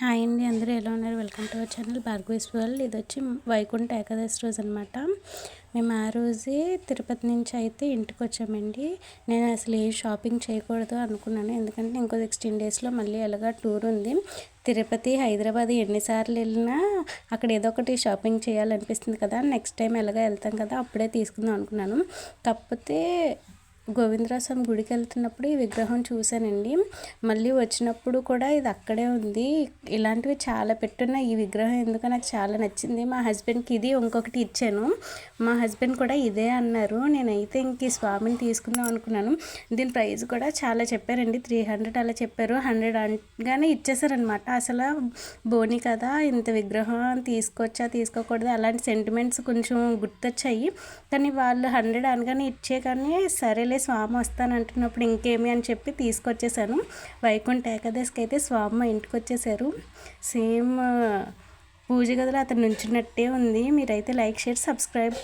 Hi అండి, అందరూ ఎలా ఉన్నారు? Welcome to our channel Bhargavi's world. ఇది వచ్చి వైకుంఠ ఏకాదశి రోజు అనమాట. మేము ఆ రోజే తిరుపతి నుంచి అయితే ఇంటికి వచ్చామండి. నేను అసలు ఏ షాపింగ్ చేయకూడదు అనుకున్నాను, ఎందుకంటే ఇంకో 16 డేస్లో మళ్ళీ ఎలాగా టూర్ ఉంది. తిరుపతి, హైదరాబాద్ ఎన్నిసార్లు వెళ్ళినా అక్కడ ఏదో ఒకటి షాపింగ్ చేయాలనిపిస్తుంది కదా. నెక్స్ట్ టైం ఎలాగో వెళ్తాం కదా, అప్పుడే తీసుకుందాం అనుకున్నాను. కాకపోతే గోవిందరావు స్వామి గుడికి వెళ్తున్నప్పుడు ఈ విగ్రహం చూశానండి. మళ్ళీ వచ్చినప్పుడు కూడా ఇది అక్కడే ఉంది. ఇలాంటివి చాలా పెట్టున్న ఈ విగ్రహం ఎందుకో నాకు చాలా నచ్చింది. మా హస్బెండ్కి ఇది ఇంకొకటి ఇచ్చాను. మా హస్బెండ్ కూడా ఇదే అన్నారు. నేనైతే ఇంక ఈ స్వామిని తీసుకుందాం అనుకున్నాను. దీని ప్రైస్ కూడా చాలా చెప్పారండి, 300 అలా చెప్పారు. 100 అనగానే ఇచ్చేసారనమాట. అసలు బోని కదా, ఇంత విగ్రహం తీసుకోకూడదు అలాంటి సెంటిమెంట్స్ కొంచెం గుర్తొచ్చాయి. కానీ వాళ్ళు 100 అనగానే ఇచ్చే కానీ సరేలే స్వామి వస్తాను అంటున్నప్పుడు ఇంకేమి అని చెప్పి తీసుకొచ్చేసాను. వైకుంఠ ఏకాదశికి అయితే స్వామి మా ఇంటికి వచ్చేసారు. సేమ్ పూజ గదిలో అతను నుంచున్నట్టే ఉంది. మీరైతే లైక్, షేర్, సబ్స్క్రైబ్.